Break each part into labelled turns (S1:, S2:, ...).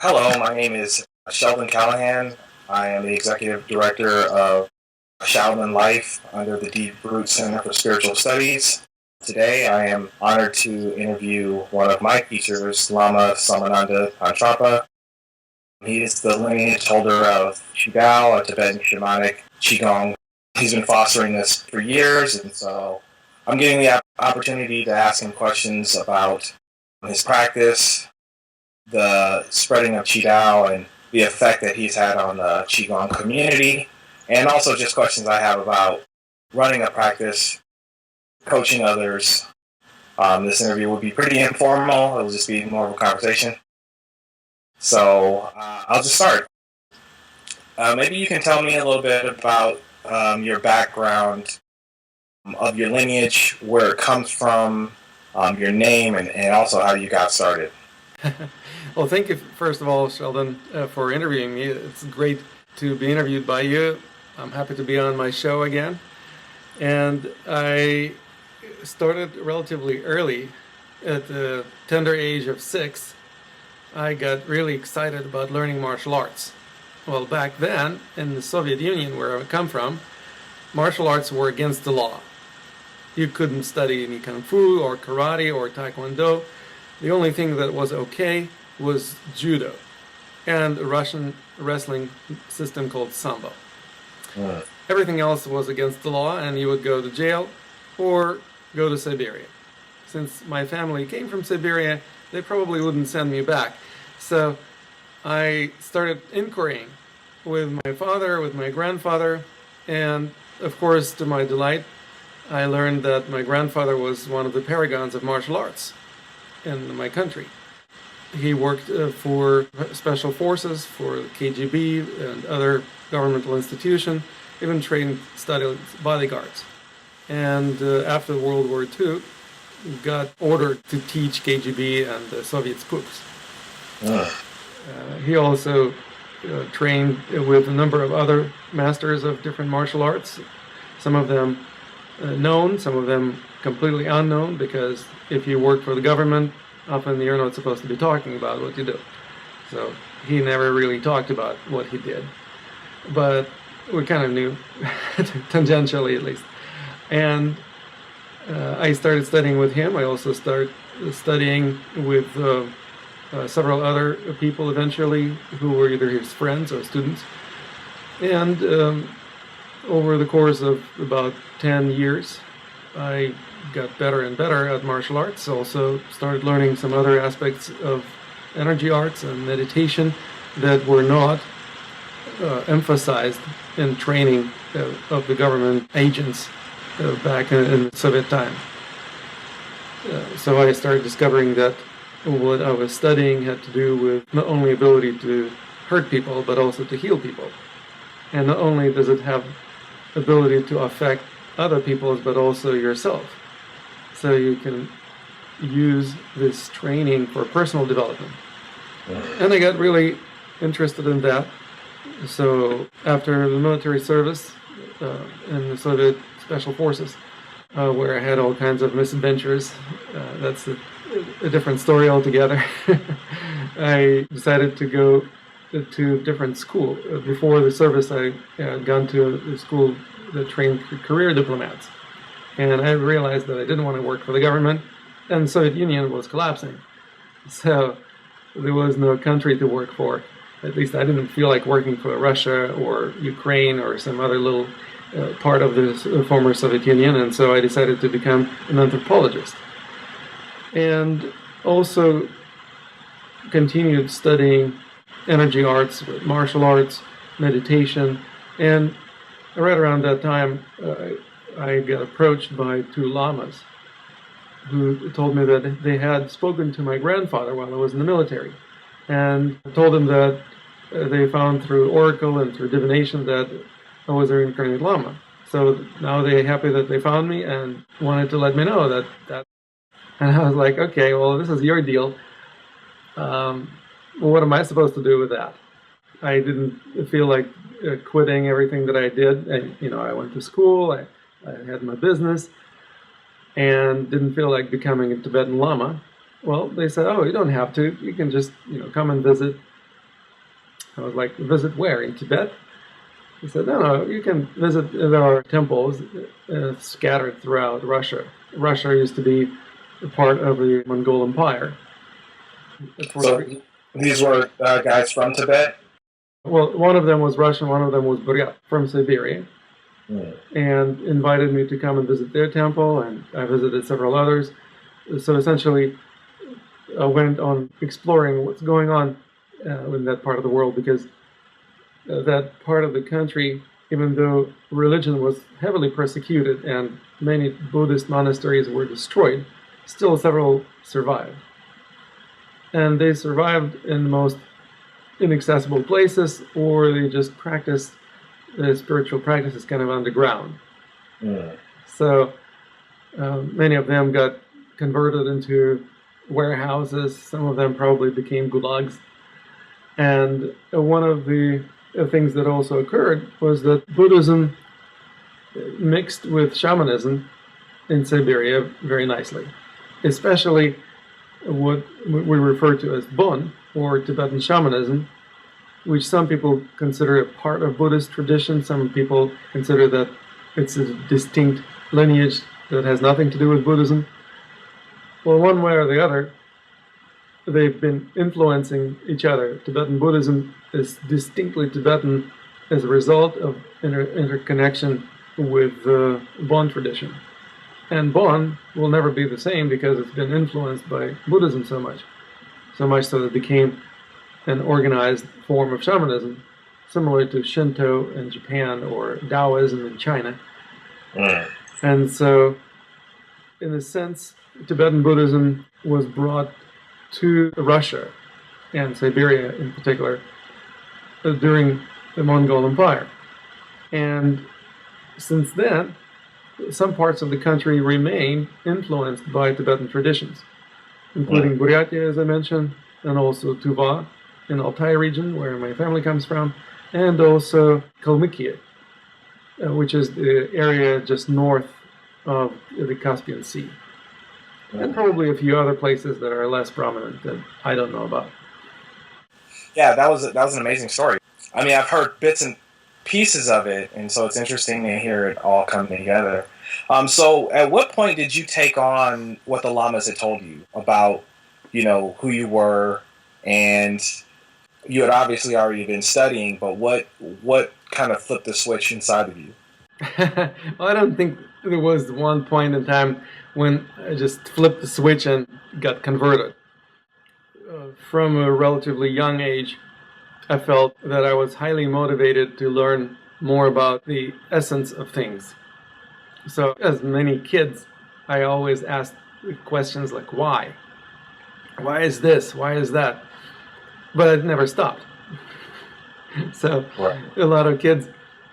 S1: Hello, my name is Sheldon Callahan. I am the executive director of Sheldon Life under the Deep Root Center for Spiritual Studies. Today, I am honored to interview one of my teachers, Lama Tantrapa. He is the lineage holder of Qigao, a Tibetan shamanic Qigong. He's been fostering this for years, and so I'm getting the opportunity to ask him questions about his practice, the spreading of Qigao and the effect that he's had on the Qigong community, and also just questions I have about running a practice, coaching others. This interview will be pretty informal. It will just be more of a conversation. So I'll just start. Maybe you can tell me a little bit about your background, of your lineage, where it comes from, your name, and also how you got started.
S2: Well, thank you, first of all, Sheldon, for interviewing me. It's great to be interviewed by you. I'm happy to be on my show again. And I started relatively early, at the tender age of 6. I got really excited about learning martial arts. Well, back then, in the Soviet Union, where I come from, martial arts were against the law. You couldn't study any kung fu or karate or taekwondo. The only thing that was okay was judo and a Russian wrestling system called sambo.
S1: Right.
S2: Everything else was against the law, and you would go to jail or go to Siberia. Since my family came from Siberia, they probably wouldn't send me back. So I started inquiring with my father, with my grandfather, and of course, to my delight, I learned that my grandfather was one of the paragons of martial arts in my country. He worked for special forces, for the KGB and other governmental institutions, even trained, studied bodyguards. And after World War II, got ordered to teach KGB and the Soviet spooks. He also trained with a number of other masters of different martial arts, some of them known, some of them completely unknown, because if you work for the government, often you're not supposed to be talking about what you do. So he never really talked about what he did. But we kind of knew, tangentially at least. And I started studying with him. I also started studying with several other people eventually who were either his friends or students. And over the course of about 10 years, I got better and better at martial arts. Also started learning some other aspects of energy arts and meditation that were not emphasized in training of the government agents back in Soviet time. So I started discovering that what I was studying had to do with not only ability to hurt people, but also to heal people. And not only does it have ability to affect other people, but also yourself. So you can use this training for personal development. And I got really interested in that. So after the military service in the Soviet Special Forces, where I had all kinds of misadventures, that's a different story altogether. I decided to go to different school. Before the service, I had gone to a school that trained career diplomats. And I realized that I didn't want to work for the government, and the Soviet Union was collapsing. So there was no country to work for. At least I didn't feel like working for Russia or Ukraine or some other little part of the former Soviet Union, and so I decided to become an anthropologist. And also continued studying energy arts, martial arts, meditation, and right around that time, I got approached by 2 lamas who told me that they had spoken to my grandfather while I was in the military, and told him that they found through oracle and through divination that I was a reincarnated lama. So now they're happy that they found me and wanted to let me know that. And I was like, okay, well, this is your deal. Well, what am I supposed to do with that? I didn't feel like quitting everything that I did. I went to school, I had my business, and didn't feel like becoming a Tibetan Lama. Well, they said, oh, you don't have to. You can just, come and visit I was like, visit where? In Tibet? He said, no, you can visit. There are temples scattered throughout Russia. Russia used to be a part of the Mongol Empire.
S1: So these were guys from Tibet?
S2: Well, one of them was Russian, one of them was Buryat from Siberia, and invited me to come and visit their temple, and I visited several others. So essentially, I went on exploring what's going on in that part of the world, because that part of the country, even though religion was heavily persecuted and many Buddhist monasteries were destroyed, still several survived. And they survived in the most inaccessible places, or they just practiced the spiritual practices kind of underground. So many of them got converted into warehouses. Some of them probably became gulags. And one of the things that also occurred was that Buddhism mixed with shamanism in Siberia very nicely, especially what we refer to as Bon, or Tibetan shamanism, which some people consider a part of Buddhist tradition. Some people consider that it's a distinct lineage that has nothing to do with Buddhism. Well, one way or the other, they've been influencing each other. Tibetan Buddhism is distinctly Tibetan as a result of interconnection with the Bon tradition. And Bon will never be the same because it's been influenced by Buddhism so much so that it became an organized form of shamanism, similar to Shinto in Japan or Taoism in China. And so, in a sense, Tibetan Buddhism was brought to Russia, and Siberia in particular, during the Mongol Empire. And since then, some parts of the country remain influenced by Tibetan traditions, including Buryatia, as I mentioned, and also Tuva in Altai region, where my family comes from, and also Kalmykia, which is the area just north of the Caspian Sea. And probably a few other places that are less prominent that I don't know about.
S1: Yeah, that was an amazing story. I mean, I've heard bits and pieces of it, and so it's interesting to hear it all come together. So at what point did you take on what the lamas had told you about, who you were, and you had obviously already been studying, but what kind of flipped the switch inside of you?
S2: Well, I don't think there was one point in time when I just flipped the switch and got converted. From a relatively young age, I felt that I was highly motivated to learn more about the essence of things. So, as many kids, I always asked questions like, why? Why is this? Why is that? But it never stopped. So, a lot of kids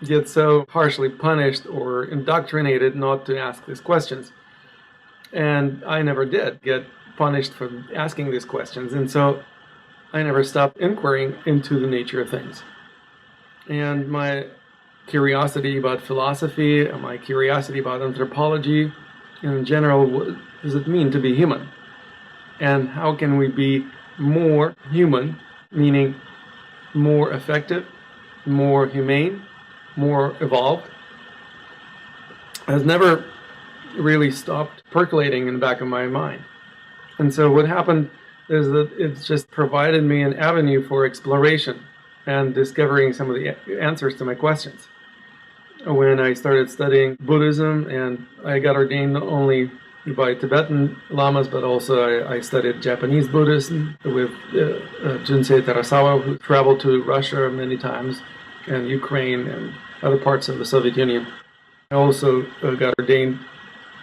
S2: get so harshly punished or indoctrinated not to ask these questions. And I never did get punished for asking these questions. And so I never stopped inquiring into the nature of things. And my curiosity about philosophy, and my curiosity about anthropology, in general, what does it mean to be human? And how can we be more human, meaning more effective, more humane, more evolved, has never really stopped percolating in the back of my mind. And so what happened is that it's just provided me an avenue for exploration and discovering some of the answers to my questions. When I started studying Buddhism, and I got ordained not only by Tibetan lamas, but also I studied Japanese Buddhism with Junsei Terasawa, who traveled to Russia many times, and Ukraine and other parts of the Soviet Union. I also got ordained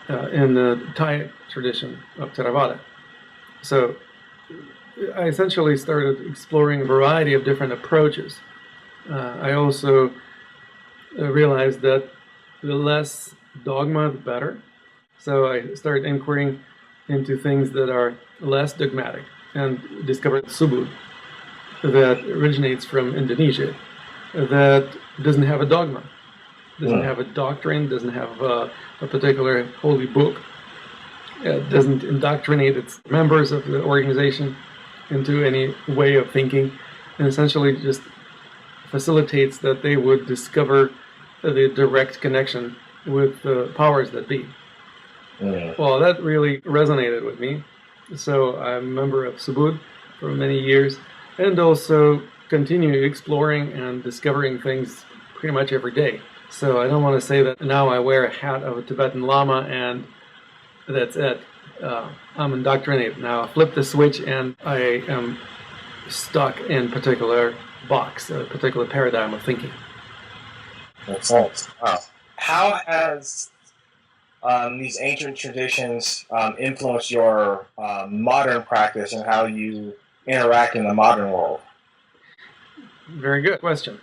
S2: in the Thai tradition of Theravada. So I essentially started exploring a variety of different approaches. I also realized that the less dogma, the better. So I started inquiring into things that are less dogmatic and discovered Subud that originates from Indonesia, that doesn't have a dogma, doesn't have a doctrine, doesn't have a particular holy book. It doesn't indoctrinate its members of the organization into any way of thinking, and essentially just facilitates that they would discover the direct connection with the powers that be. Well, that really resonated with me. So I'm a member of Subud for many years, and also continue exploring and discovering things pretty much every day. So I don't want to say that now I wear a hat of a Tibetan Lama and that's it. I'm indoctrinated. Now I flip the switch and I am stuck in a particular box, a particular paradigm of thinking.
S1: Makes sense. Wow. How has these ancient traditions influenced your modern practice and how you interact in the modern world?
S2: Very good question.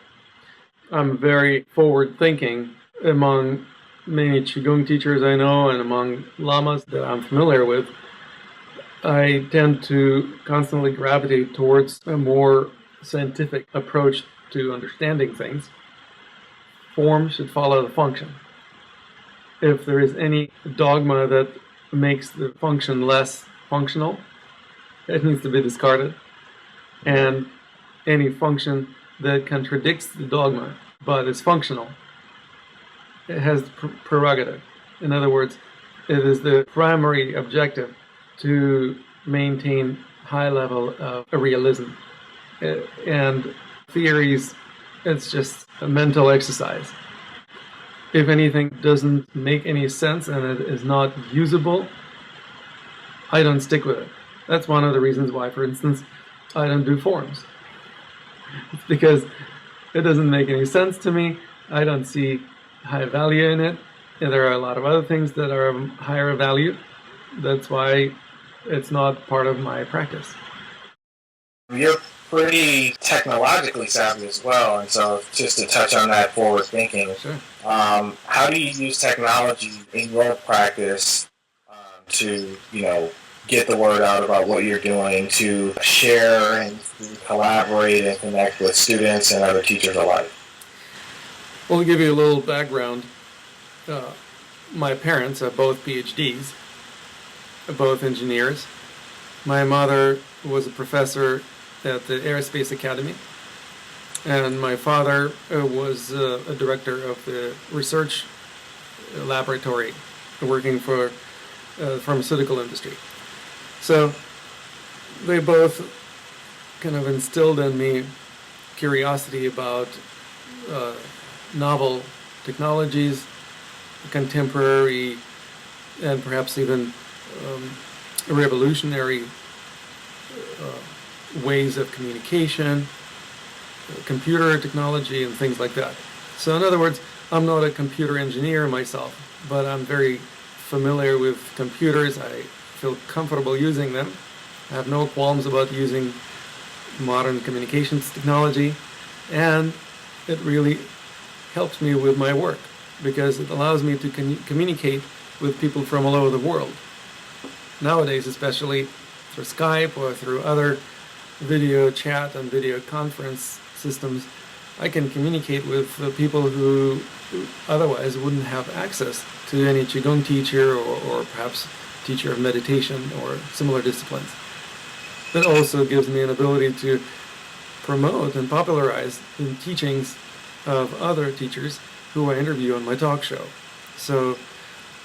S2: I'm very forward-thinking among many Qigong teachers I know and among lamas that I'm familiar with. I tend to constantly gravitate towards a more scientific approach to understanding things. Form should follow the function. If there is any dogma that makes the function less functional, it needs to be discarded. And any function that contradicts the dogma but is functional, it has prerogative. In other words, it is the primary objective to maintain high level of realism. And theories, it's just a mental exercise. If anything doesn't make any sense and it is not usable, I don't stick with it. That's one of the reasons why, for instance, I don't do forums. It's because it doesn't make any sense to me. I don't see high value in it. And there are a lot of other things that are of higher value. That's why it's not part of my practice.
S1: You're pretty technologically savvy as well, and so just to touch on that forward thinking,
S2: Sure.
S1: How do you use technology in your practice to, get the word out about what you're doing, to share and collaborate and connect with students and other teachers alike?
S2: Well, to give you a little background, my parents are both PhDs, both engineers. My mother was a professor at the Aerospace Academy, and my father was a director of the research laboratory working for the pharmaceutical industry. So they both kind of instilled in me curiosity about novel technologies, contemporary, and perhaps even revolutionary ways of communication, computer technology, and things like that. So in other words, I'm not a computer engineer myself, but I'm very familiar with computers. I feel comfortable using them. I have no qualms about using modern communications technology, and it really helps me with my work because it allows me to communicate with people from all over the world. Nowadays, especially through Skype or through other video chat and video conference systems, I can communicate with people who otherwise wouldn't have access to any Qigong teacher or perhaps teacher of meditation or similar disciplines. That also gives me an ability to promote and popularize the teachings of other teachers who I interview on my talk show. So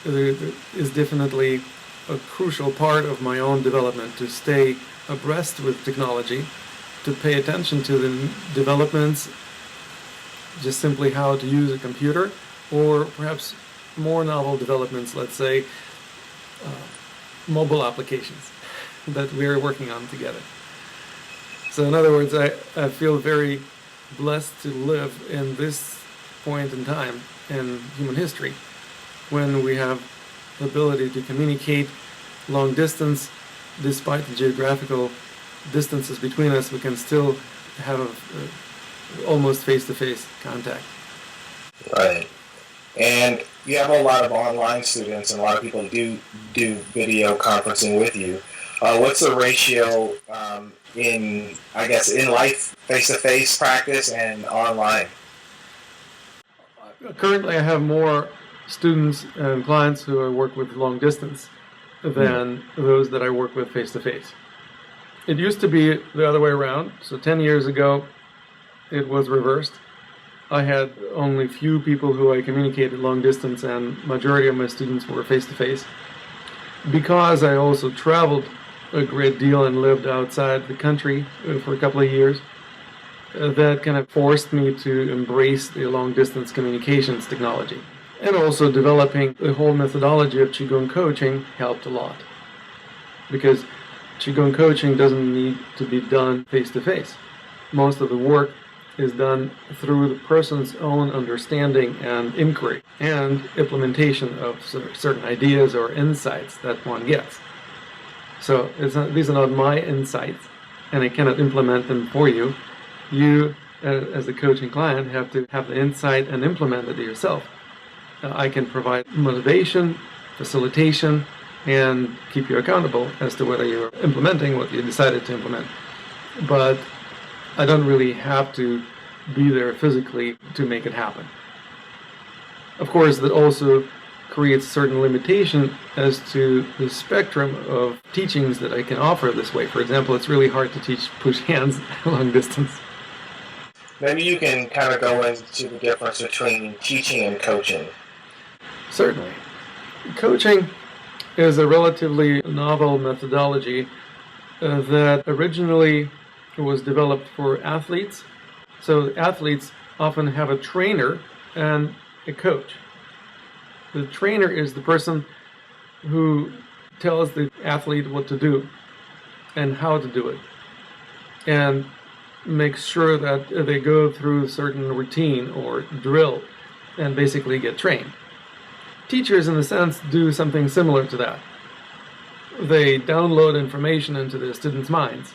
S2: it is definitely a crucial part of my own development to stay abreast with technology, to pay attention to the developments, just simply how to use a computer, or perhaps more novel developments, let's say, mobile applications that we're working on together. So in other words, I feel very blessed to live in this point in time in human history when we have the ability to communicate long distance. Despite the geographical distances between us, we can still have almost face-to-face contact.
S1: Right. And you have a lot of online students and a lot of people do video conferencing with you. What's the ratio in life, face-to-face practice and online?
S2: Currently, I have more students and clients who I work with long distance than those that I work with face-to-face. It used to be the other way around. So 10 years ago, it was reversed. I had only few people who I communicated long distance, and majority of my students were face-to-face. Because I also traveled a great deal and lived outside the country for a couple of years, that kind of forced me to embrace the long-distance communications technology. And also developing the whole methodology of Qigong coaching helped a lot. Because Qigong coaching doesn't need to be done face-to-face. Most of the work is done through the person's own understanding and inquiry and implementation of certain ideas or insights that one gets. So these are not my insights, and I cannot implement them for you. You, as the coaching client, have to have the insight and implement it yourself. I can provide motivation, facilitation, and keep you accountable as to whether you're implementing what you decided to implement. But I don't really have to be there physically to make it happen. Of course, that also creates certain limitation as to the spectrum of teachings that I can offer this way. For example, it's really hard to teach push hands long distance.
S1: Maybe you can kind of go into the difference between teaching and coaching.
S2: Certainly. Coaching is a relatively novel methodology that originally was developed for athletes. So athletes often have a trainer and a coach. The trainer is the person who tells the athlete what to do and how to do it, and makes sure that they go through a certain routine or drill and basically get trained. Teachers, in a sense, do something similar to that. They download information into the students' minds,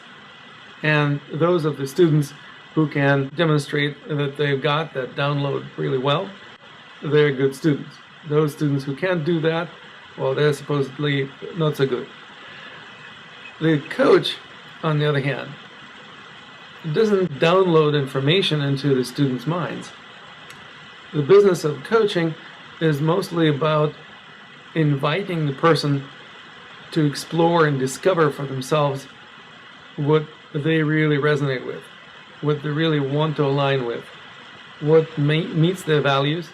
S2: and those of the students who can demonstrate that they've got that download really well, they're good students. Those students who can't do that, well, they're supposedly not so good. The coach, on the other hand, doesn't download information into the students' minds. The business of coaching is mostly about inviting the person to explore and discover for themselves what they really resonate with, what they really want to align with, what meets their values.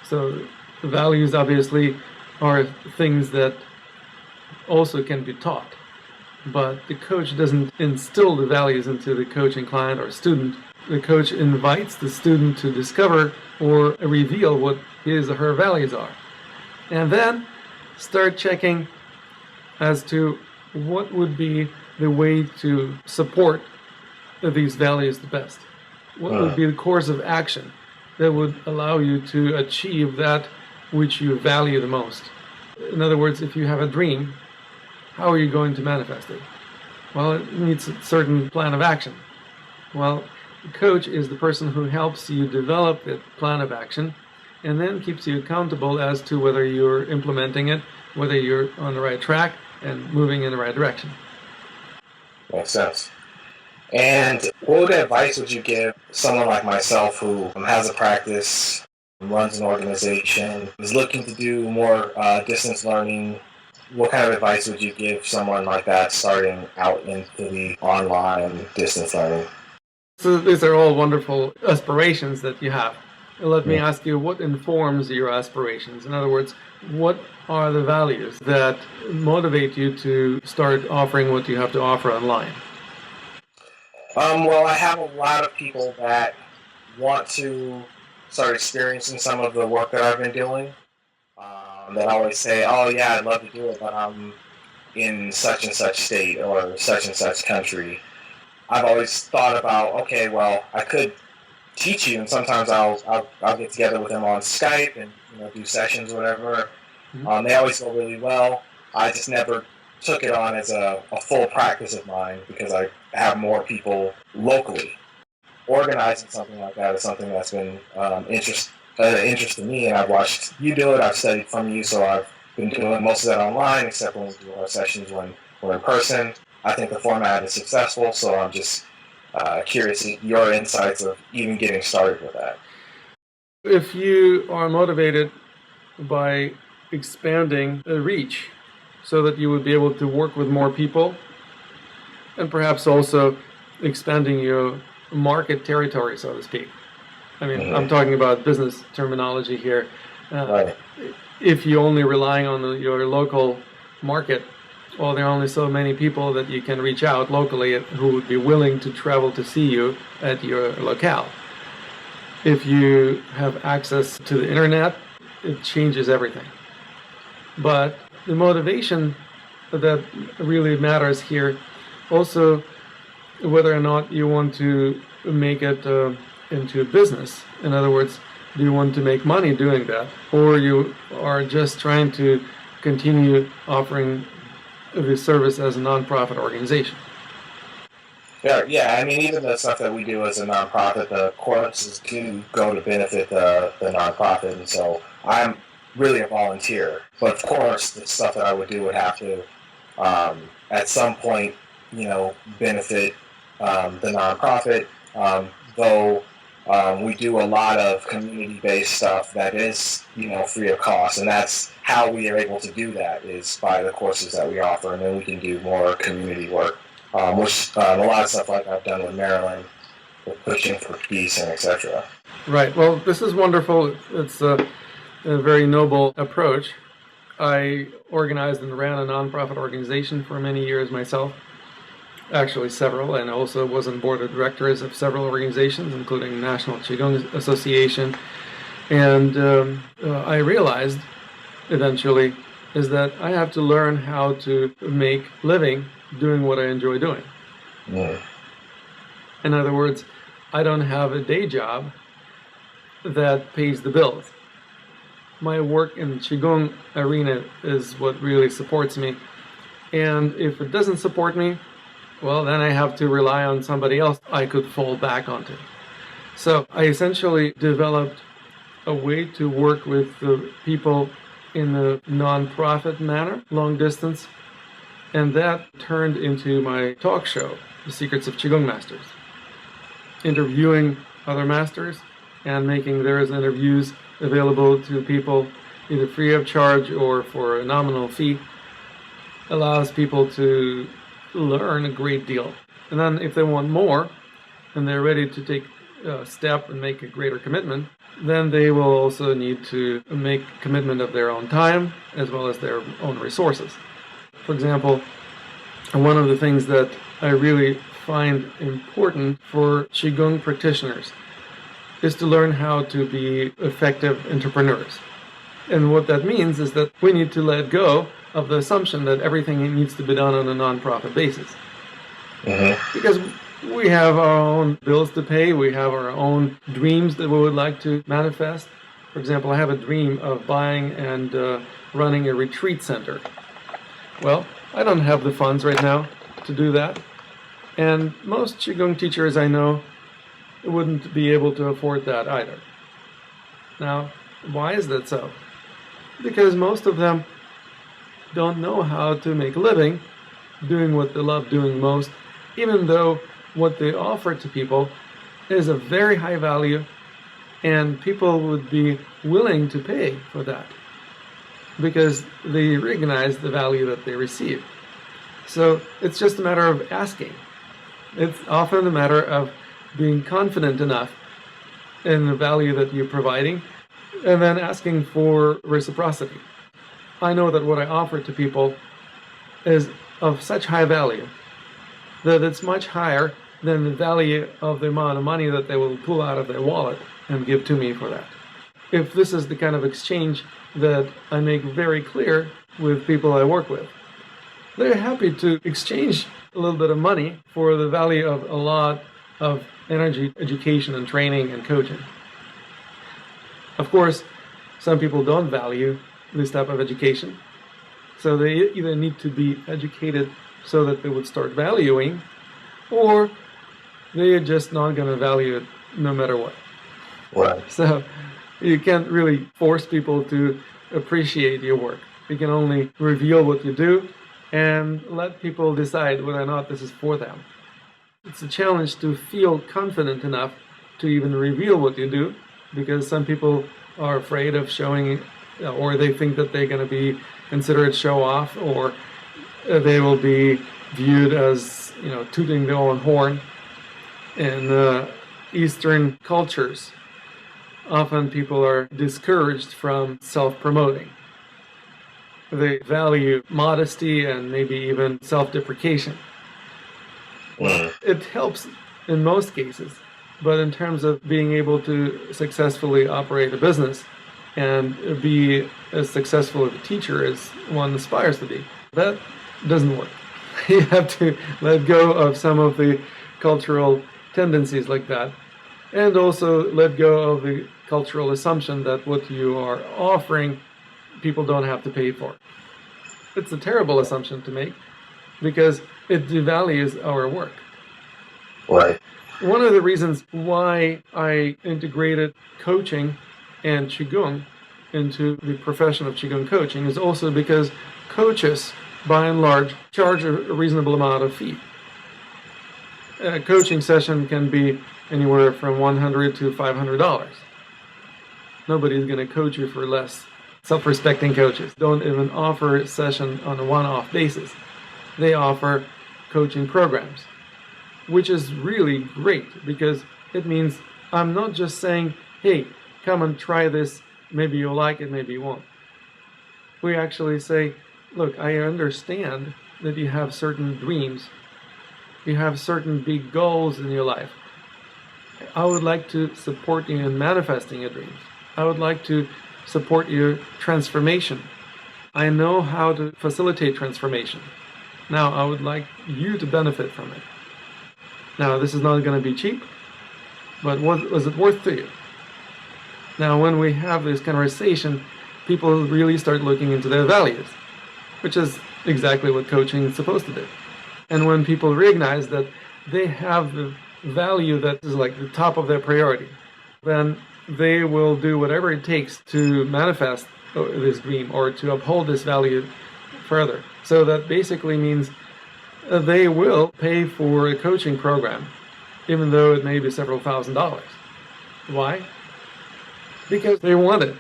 S2: So the values obviously are things that also can be taught, but the coach doesn't instill the values into the coaching client or student. The coach invites the student to discover or reveal what his or her values are, and then start checking as to what would be the way to support these values the best. What would be the course of action that would allow you to achieve that which you value the most? In other words, if you have a dream, how are you going to manifest it? Well, it needs a certain plan of action. Well, the coach is the person who helps you develop that plan of action and then keeps you accountable as to whether you're implementing it, whether you're on the right track and moving in the right direction.
S1: Makes sense. And what advice would you give someone like myself who has a practice, runs an organization, is looking to do more distance learning? What kind of advice would you give someone like that starting out into the online distance learning?
S2: So these are all wonderful aspirations that you have. Let me ask you, what informs your aspirations? In other words, what are the values that motivate you to start offering what you have to offer online?
S1: Well, I have a lot of people that want to start experiencing some of the work that I've been doing. That always say, oh yeah, I'd love to do it, but I'm in such and such state or such and such country. I've always thought about, okay, well, I could teach you, and sometimes I'll get together with them on Skype and do sessions or whatever. They always go really well. I just never took it on as a full practice of mine because I have more people locally. Organizing something like that is something that's been interest to me, and I've watched you do it. I've studied from you, so I've been doing most of that online, except when we do our sessions when we're in person. I think the format is successful, so I'm just curious your insights of even getting started with that.
S2: If you are motivated by expanding the reach so that you would be able to work with more people, and perhaps also expanding your market territory, so to speak. I mean,
S1: Mm-hmm.
S2: I'm talking about business terminology here.
S1: Right.
S2: If you're only relying on your local market, well, there are only so many people that you can reach out locally who would be willing to travel to see you at your locale. If you have access to the internet, it changes everything. But the motivation that really matters here, also whether or not you want to make it into a business. In other words, do you want to make money doing that, or you are just trying to continue offering the service as a nonprofit organization?
S1: Yeah. I mean, even the stuff that we do as a nonprofit, the courses do go to benefit the nonprofit, and so I'm really a volunteer. But of course, the stuff that I would do would have to, at some point, benefit the nonprofit. Though we do a lot of community-based stuff that is, free of cost, and that's how we are able to do that is by the courses that we offer, and then we can do more community work. Which a lot of stuff like I've done with Maryland, with pushing for peace and etc.
S2: Right. Well, this is wonderful. It's a very noble approach. I organized and ran a nonprofit organization for many years myself, actually several, and also was on board of directors of several organizations, including National Qigong Association. And I realized eventually is that I have to learn how to make living doing what I enjoy doing.
S1: Mm.
S2: In other words, I don't have a day job that pays the bills. My work in the Qigong arena is what really supports me. And if it doesn't support me, well, then I have to rely on somebody else I could fall back onto. So I essentially developed a way to work with the people in a non-profit manner, long distance, and that turned into my talk show, The Secrets of Qigong Masters, interviewing other masters and making their interviews available to people either free of charge or for a nominal fee, allows people to learn a great deal. And then if they want more and they're ready to take a step and make a greater commitment, then they will also need to make a commitment of their own time as well as their own resources. For example, one of the things that I really find important for Qigong practitioners is to learn how to be effective entrepreneurs. And what that means is that we need to let go of the assumption that everything needs to be done on a non-profit basis.
S1: Mm-hmm.
S2: Because we have our own bills to pay, we have our own dreams that we would like to manifest. For example, I have a dream of buying and running a retreat center. Well, I don't have the funds right now to do that. And most Qigong teachers I know wouldn't be able to afford that either. Now, why is that so? Because most of them don't know how to make a living doing what they love doing most, even though what they offer to people is a very high value and people would be willing to pay for that because they recognize the value that they receive. So it's just a matter of asking. It's often a matter of being confident enough in the value that you're providing and then asking for reciprocity. I know that what I offer to people is of such high value that it's much higher than the value of the amount of money that they will pull out of their wallet and give to me for that. If this is the kind of exchange that I make very clear with people I work with, they're happy to exchange a little bit of money for the value of a lot of energy, education, and training and coaching. Of course, some people don't value this type of education, so they either need to be educated so that they would start valuing, or they're just not going to value it no matter what.
S1: Right.
S2: So you can't really force people to appreciate your work. You can only reveal what you do and let people decide whether or not this is for them. It's a challenge to feel confident enough to even reveal what you do, because some people are afraid of showing, or they think that they're going to be considered show off, or they will be viewed as, tooting their own horn. In Eastern cultures, often people are discouraged from self-promoting. They value modesty and maybe even self-deprecation. Well, it helps in most cases, but in terms of being able to successfully operate a business and be as successful as a teacher as one aspires to be, that doesn't work. You have to let go of some of the cultural tendencies like that, and also let go of the cultural assumption that what you are offering, people don't have to pay for. It's a terrible assumption to make because it devalues our work.
S1: Right.
S2: One of the reasons why I integrated coaching and Qigong into the profession of Qigong coaching is also because coaches, by and large, charge a reasonable amount of fee. A coaching session can be anywhere from $100 to $500. Nobody's going to coach you for less. Self-respecting coaches don't even offer a session on a one-off basis. They offer coaching programs, which is really great because it means I'm not just saying, hey, come and try this, maybe you'll like it, maybe you won't. We actually say, look, I understand that you have certain dreams, you have certain big goals in your life. I would like to support you in manifesting your dreams. I would like to support your transformation. I know how to facilitate transformation. Now, I would like you to benefit from it. Now, this is not going to be cheap, but what was it worth to you? Now, when we have this conversation, people really start looking into their values, which is exactly what coaching is supposed to do. And when people recognize that they have the value that is like the top of their priority, then they will do whatever it takes to manifest this dream or to uphold this value further. So that basically means they will pay for a coaching program, even though it may be several $1,000s. Why? Because they want it.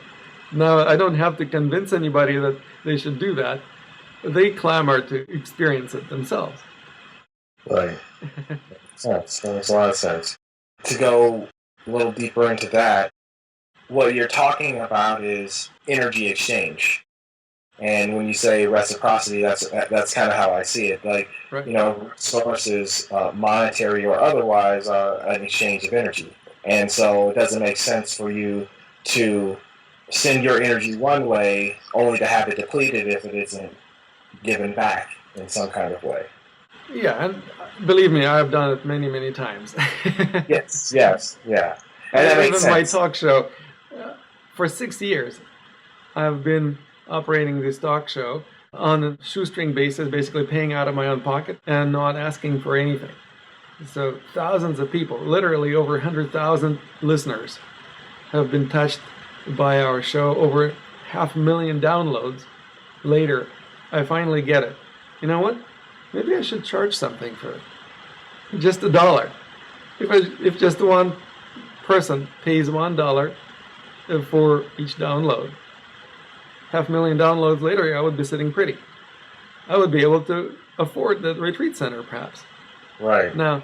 S2: Now, I don't have to convince anybody that they should do that. They clamor to experience it themselves.
S1: Right. That makes a lot of sense. To go a little deeper into that, what you're talking about is energy exchange. And when you say reciprocity, that's kind of how I see it. Like,
S2: right.
S1: Sources, monetary or otherwise, are an exchange of energy. And so it doesn't make sense for you to send your energy one way only to have it depleted if it isn't given back in some kind of way.
S2: Yeah, and believe me, I've done it many, many times.
S1: Yes, yeah. And that makes sense.
S2: My talk show, for 6 years, I've been operating this talk show on a shoestring basis, basically paying out of my own pocket and not asking for anything. So thousands of people, literally over 100,000 listeners, have been touched by our show, over 500,000 downloads. Later, I finally get it. You know what? Maybe I should charge something for it. Just $1. If just one person pays $1 for each download, 500,000 downloads later, I would be sitting pretty. I would be able to afford the retreat center, perhaps.
S1: Right.
S2: Now,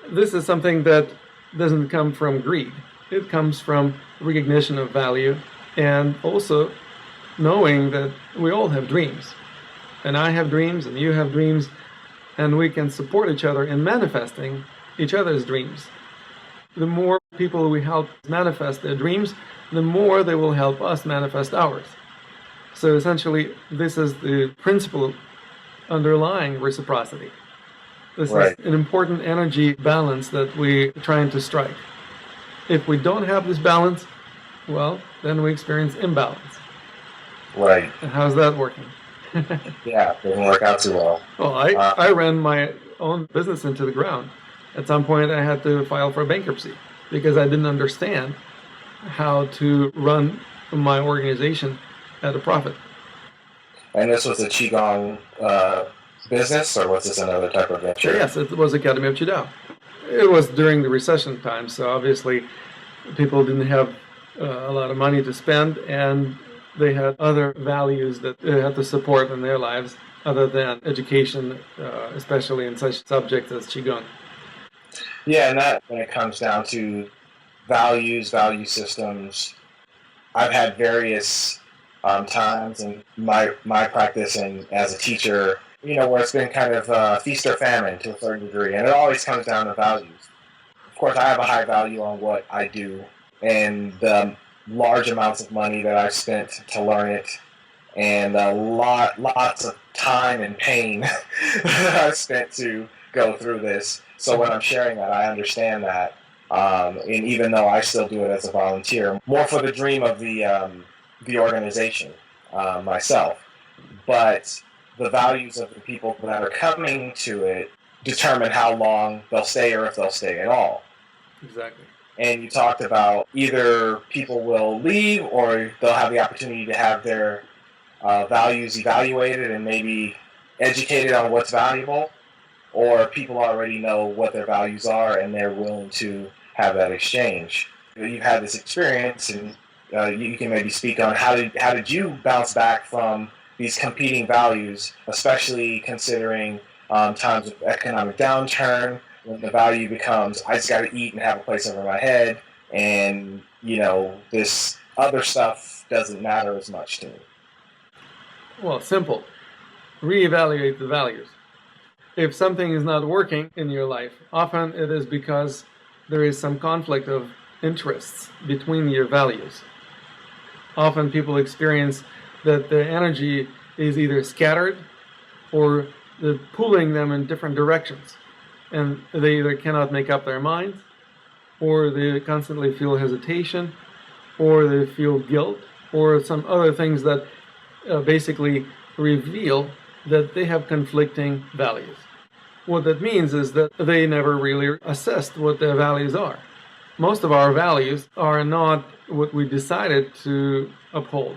S2: this is something that doesn't come from greed. It comes from recognition of value and also knowing that we all have dreams. And I have dreams, and you have dreams, and we can support each other in manifesting each other's dreams. The more people we help manifest their dreams, the more they will help us manifest ours. So essentially, this is the principle underlying reciprocity. This is an important energy balance that we're trying to strike. If we don't have this balance, well, then we experience imbalance.
S1: Right.
S2: And how's that working?
S1: Yeah, it didn't work out too well.
S2: Well, I ran my own business into the ground. At some point, I had to file for bankruptcy because I didn't understand how to run my organization at a profit.
S1: And this was a Qigong business, or was this another type of venture?
S2: Yes, it was Academy of Qidao. It was during the recession time, so obviously people didn't have a lot of money to spend, and they had other values that they had to support in their lives other than education, especially in such subjects as Qigong.
S1: Yeah, and that when it comes down to values, value systems, I've had various times in my practice and as a teacher, where it's been kind of feast or famine to a certain degree, and it always comes down to values. Of course, I have a high value on what I do, and the large amounts of money that I've spent to learn it, and lots of time and pain that I've spent to go through this. So when I'm sharing that, I understand that, and even though I still do it as a volunteer, more for the dream of the organization myself, but the values of the people that are coming to it determine how long they'll stay or if they'll stay at all.
S2: Exactly.
S1: And you talked about either people will leave or they'll have the opportunity to have their values evaluated and maybe educated on what's valuable, or people already know what their values are and they're willing to have that exchange. You've had this experience, and you can maybe speak on how did you bounce back from these competing values, especially considering times of economic downturn, when the value becomes I just got to eat and have a place over my head, and this other stuff doesn't matter as much to me.
S2: Well, simple. Reevaluate the values. If something is not working in your life, often it is because there is some conflict of interests between your values. Often people experience that the energy is either scattered or pulling them in different directions. And they either cannot make up their minds, or they constantly feel hesitation, or they feel guilt, or some other things that basically reveal that they have conflicting values. What that means is that they never really assessed what their values are. Most of our values are not what we decided to uphold.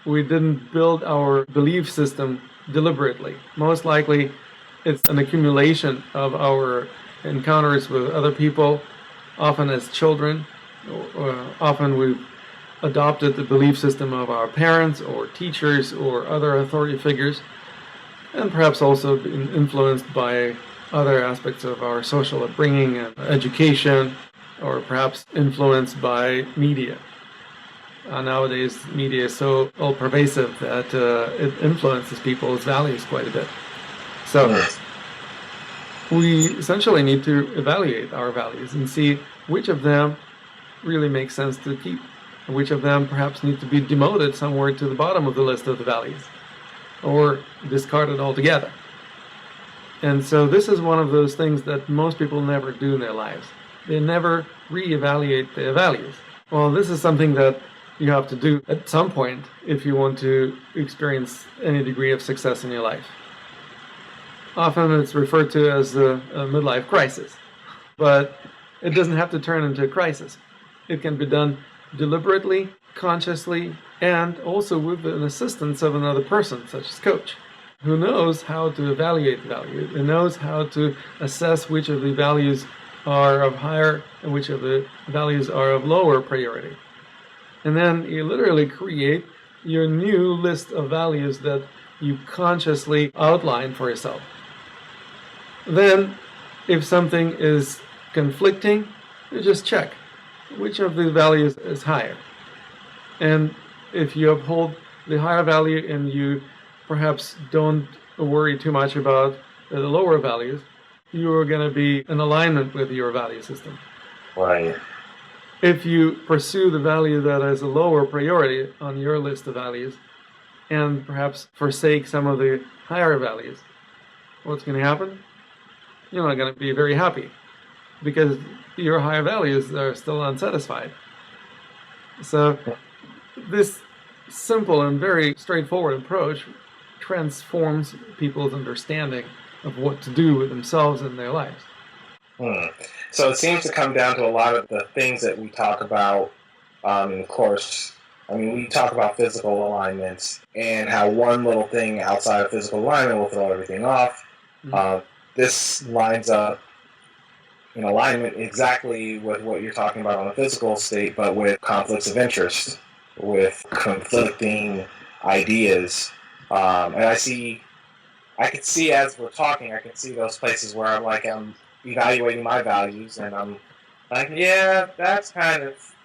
S2: We didn't build our belief system deliberately. Most likely, it's an accumulation of our encounters with other people, often as children. Often we've adopted the belief system of our parents or teachers or other authority figures, and perhaps also been influenced by other aspects of our social upbringing and education, or perhaps influenced by media. Nowadays, media is so all-pervasive that it influences people's values quite a bit. So we essentially need to evaluate our values and see which of them really make sense to keep, and which of them perhaps need to be demoted somewhere to the bottom of the list of the values, or discarded altogether. And so this is one of those things that most people never do in their lives. They never reevaluate their values. Well, this is something that you have to do at some point if you want to experience any degree of success in your life. Often it's referred to as a midlife crisis, but it doesn't have to turn into a crisis. It can be done deliberately, consciously, and also with an assistance of another person, such as coach, who knows how to evaluate the value, who knows how to assess which of the values are of higher and which of the values are of lower priority. And then you literally create your new list of values that you consciously outline for yourself. Then, if something is conflicting, you just check which of the values is higher. And if you uphold the higher value and you perhaps don't worry too much about the lower values, you are going to be in alignment with your value system.
S1: Right.
S2: If you pursue the value that is a lower priority on your list of values and perhaps forsake some of the higher values, what's going to happen? You're not going to be very happy because your higher values are still unsatisfied. So this simple and very straightforward approach transforms people's understanding of what to do with themselves and their lives.
S1: So it seems to come down to a lot of the things that we talk about in the course. I mean, we talk about physical alignments and how one little thing outside of physical alignment will throw everything off. This lines up in alignment exactly with what you're talking about on the physical state, but with conflicts of interest, with conflicting ideas. And I could see as we're talking, I can see those places where I'm like, evaluating my values, and I'm like, yeah, that's kind of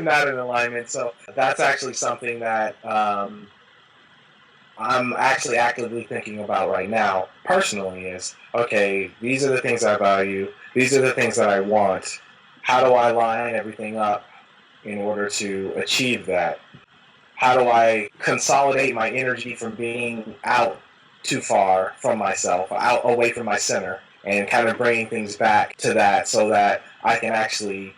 S1: not in alignment. So that's actually something that I'm actually actively thinking about right now, personally, is okay, these are the things I value, these are the things that I want. How do I line everything up in order to achieve that? How do I consolidate my energy from being out too far from myself, out away from my center, and kind of bringing things back to that so that I can actually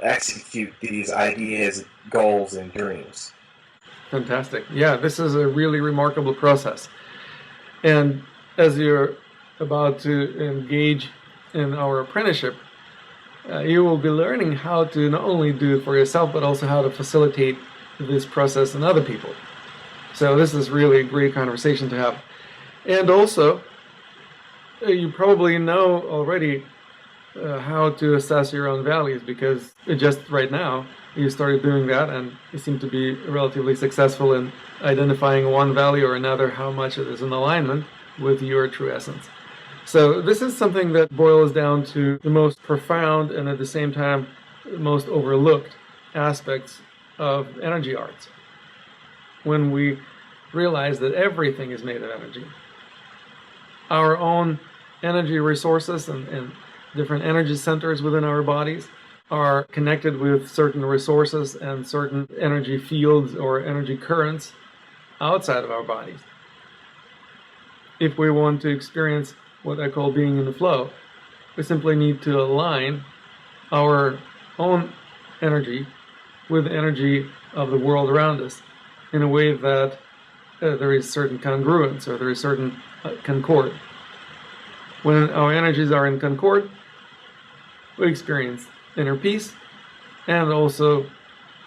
S1: execute these ideas, goals, and dreams?
S2: Fantastic. Yeah, this is a really remarkable process. And as you're about to engage in our apprenticeship, you will be learning how to not only do it for yourself, but also how to facilitate this process in other people. So this is really a great conversation to have. And also, you probably know already how to assess your own values, because just right now you started doing that and you seem to be relatively successful in identifying one value or another, how much it is in alignment with your true essence. So this is something that boils down to the most profound and at the same time most overlooked aspects of energy arts. When we realize that everything is made of energy, our own energy resources and different energy centers within our bodies are connected with certain resources and certain energy fields or energy currents outside of our bodies. If we want to experience what I call being in the flow, we simply need to align our own energy with the energy of the world around us in a way that there is certain congruence, or there is certain concord. When our energies are in concord, we experience inner peace and also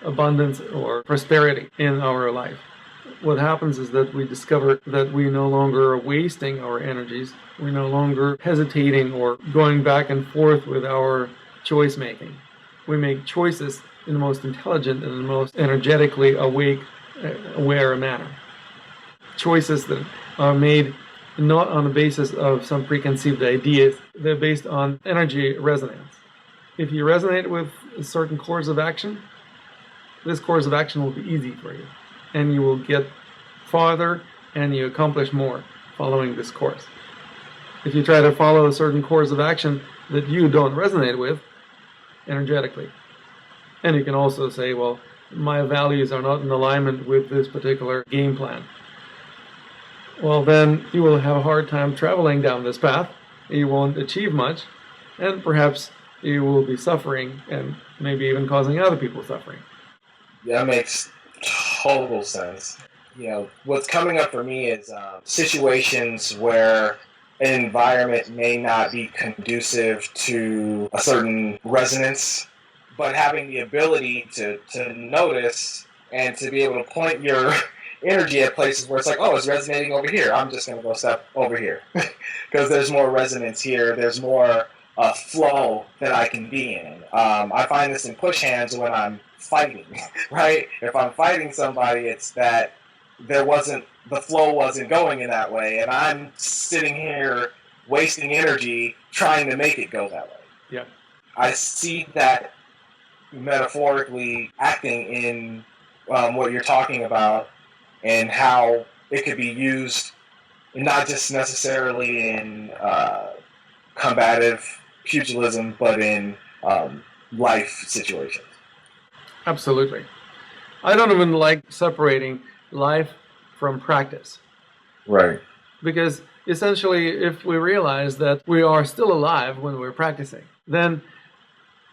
S2: abundance or prosperity in our life. What happens is that we discover that we no longer are wasting our energies. We're no longer hesitating or going back and forth with our choice making. We make choices in the most intelligent and the most energetically awake, aware manner. Choices that are made not on the basis of some preconceived ideas. They're based on energy resonance. If you resonate with a certain course of action, this course of action will be easy for you, and you will get farther and you accomplish more following this course. If you try to follow a certain course of action that you don't resonate with energetically, and you can also say, well, my values are not in alignment with this particular game plan, well, then you will have a hard time traveling down this path. You won't achieve much, and perhaps you will be suffering and maybe even causing other people suffering.
S1: Yeah, that makes total sense. You know, what's coming up for me is situations where an environment may not be conducive to a certain resonance, but having the ability to notice and to be able to point your energy at places where it's like, oh, it's resonating over here. I'm just going to go step over here because there's more resonance here. There's more flow that I can be in. I find this in push hands when I'm fighting, right? If I'm fighting somebody, it's that the flow wasn't going in that way, and I'm sitting here wasting energy trying to make it go that way.
S2: Yeah.
S1: I see that metaphorically acting in what you're talking about, and how it could be used not just necessarily in combative pugilism, but in life situations.
S2: Absolutely. I don't even like separating life from practice.
S1: Right.
S2: Because essentially, if we realize that we are still alive when we're practicing, then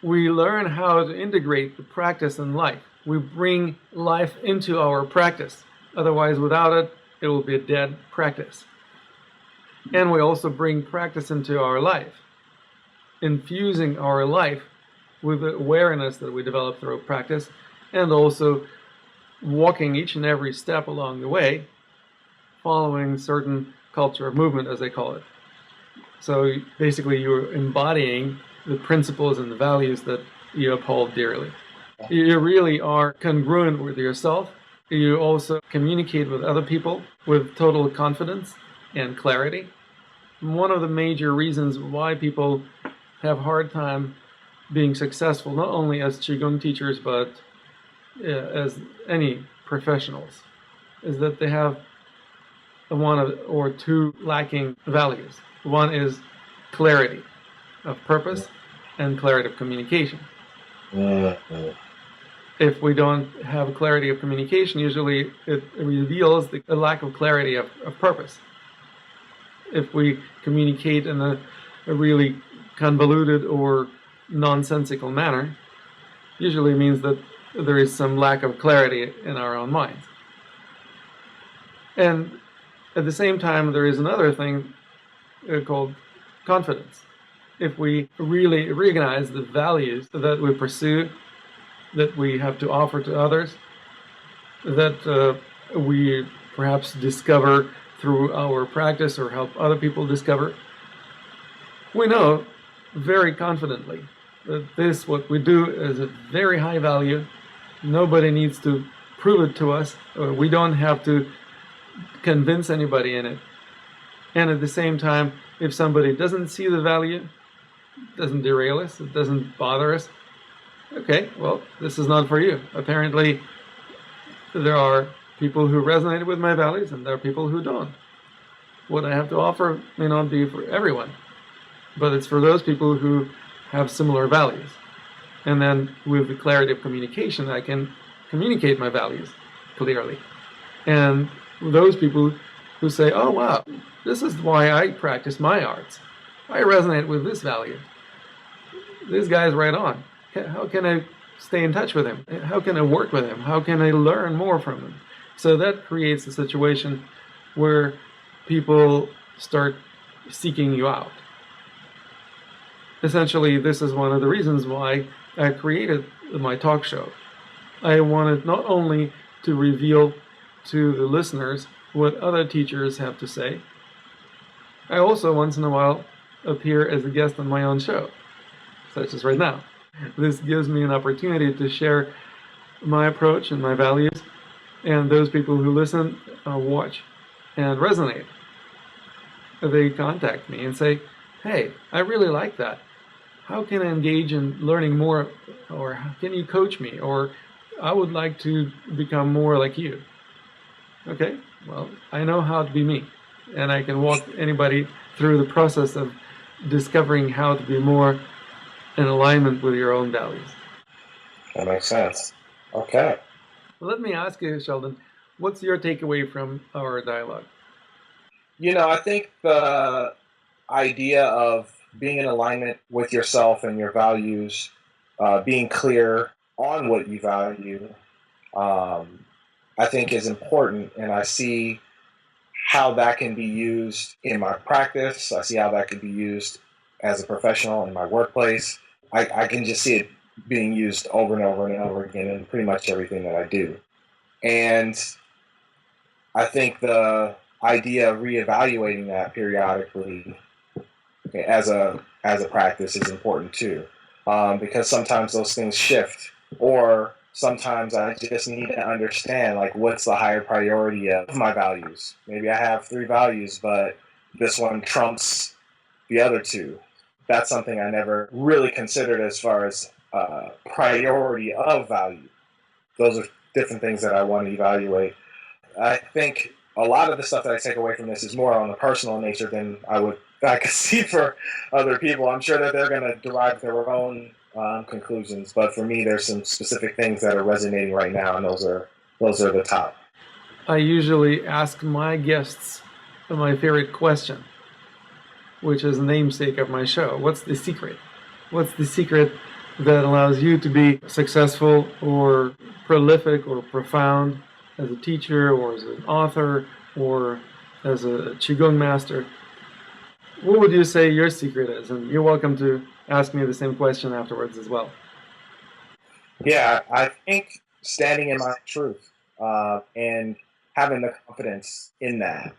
S2: we learn how to integrate the practice in life. We bring life into our practice. Otherwise, without it, it will be a dead practice. And we also bring practice into our life, infusing our life with the awareness that we develop through practice, and also walking each and every step along the way, following certain culture of movement, as they call it. So basically, you're embodying the principles and the values that you uphold dearly. You really are congruent with yourself. You also communicate with other people with total confidence and clarity. One of the major reasons why people have a hard time being successful, not only as Qigong teachers, but as any professionals, is that they have one or two lacking values. One is clarity of purpose and clarity of communication. If we don't have a clarity of communication, usually it reveals a lack of clarity of purpose. If we communicate in a really convoluted or nonsensical manner, usually means that there is some lack of clarity in our own minds. And at the same time, there is another thing called confidence. If we really recognize the values that we pursue, that we have to offer to others, that we perhaps discover through our practice or help other people discover, we know very confidently that this, what we do, is a very high value. Nobody needs to prove it to us, or we don't have to convince anybody in it. And at the same time, if somebody doesn't see the value, it doesn't derail us, it doesn't bother us, okay, well, this is not for you. Apparently, there are people who resonate with my values, and there are people who don't. What I have to offer may not be for everyone, but it's for those people who have similar values. And then with the clarity of communication, I can communicate my values clearly. And those people who say, oh wow, this is why I practice my arts. I resonate with this value. This guy's right on. How can I stay in touch with him? How can I work with him? How can I learn more from him? So that creates a situation where people start seeking you out. Essentially, this is one of the reasons why I created my talk show. I wanted not only to reveal to the listeners what other teachers have to say, I also once in a while appear as a guest on my own show, such as right now. This gives me an opportunity to share my approach and my values, and those people who listen, watch, and resonate. They contact me and say, hey, I really like that. How can I engage in learning more? Or can you coach me? Or I would like to become more like you. Okay, well, I know how to be me. And I can walk anybody through the process of discovering how to be more in alignment with your own values.
S1: That makes sense. Okay.
S2: Well, let me ask you, Sheldon, what's your takeaway from our dialogue?
S1: I think the idea of being in alignment with yourself and your values, being clear on what you value, I think is important. And I see how that can be used in my practice. I see how that can be used as a professional in my workplace. I can just see it being used over and over and over again in pretty much everything that I do. And I think the idea of reevaluating that periodically, okay, as a practice is important too, because sometimes those things shift, or sometimes I just need to understand, like, what's the higher priority of my values. Maybe I have 3 values, but this one trumps the other 2. That's something I never really considered as far as priority of value. Those are different things that I want to evaluate. I think a lot of the stuff that I take away from this is more on the personal nature than I could see for other people. I'm sure that they're going to derive their own conclusions, but for me, there's some specific things that are resonating right now, and those are the top.
S2: I usually ask my guests my favorite question, which is the namesake of my show. What's the secret? What's the secret that allows you to be successful or prolific or profound as a teacher or as an author or as a Qigong master? What would you say your secret is? And you're welcome to ask me the same question afterwards as well.
S1: Yeah, I think standing in my truth and having the confidence in that.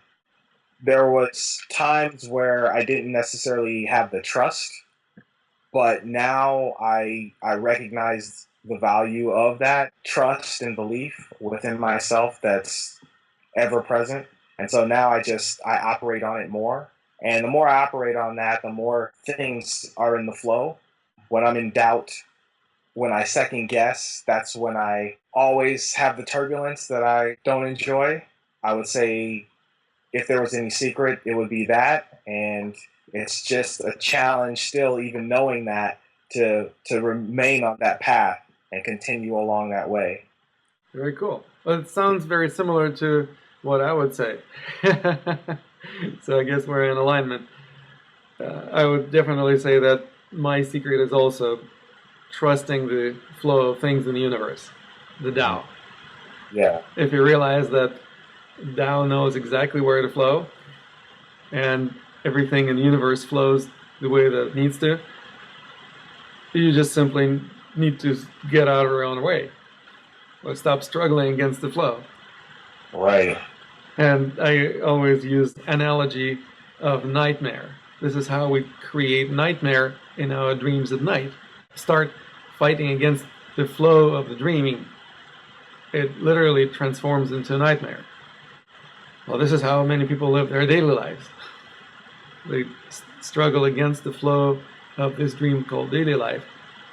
S1: There was times where I didn't necessarily have the trust, but now I recognize the value of that trust and belief within myself that's ever present. And so now I operate on it more. And the more I operate on that, the more things are in the flow. When I'm in doubt, when I second guess, that's when I always have the turbulence that I don't enjoy. I would say if there was any secret, it would be that. And it's just a challenge still, even knowing that, to remain on that path and continue along that way.
S2: Very cool. Well, it sounds very similar to what I would say. So I guess we're in alignment. I would definitely say that my secret is also trusting the flow of things in the universe, the Tao.
S1: Yeah.
S2: If you realize that Tao knows exactly where to flow, and everything in the universe flows the way that it needs to, you just simply need to get out of your own way, or stop struggling against the flow.
S1: Right.
S2: And I always use analogy of nightmare. This is how we create nightmare in our dreams at night. Start fighting against the flow of the dreaming. It literally transforms into a nightmare. Well, this is how many people live their daily lives. They struggle against the flow of this dream called daily life,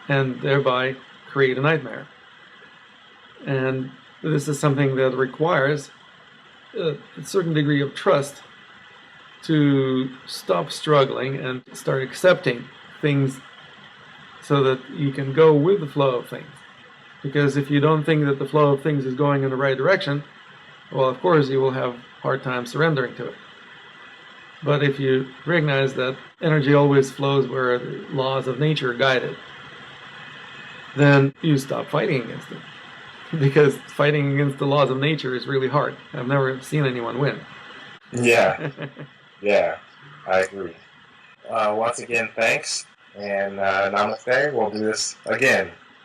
S2: and thereby create a nightmare. And this is something that requires a certain degree of trust to stop struggling and start accepting things so that you can go with the flow of things. Because if you don't think that the flow of things is going in the right direction, well, of course, you will have a hard time surrendering to it. But if you recognize that energy always flows where the laws of nature guide it, then you stop fighting against it. Because fighting against the laws of nature is really hard. I've never seen anyone win.
S1: Yeah. Yeah, I agree. Once again, thanks, and namaste. We'll do this again.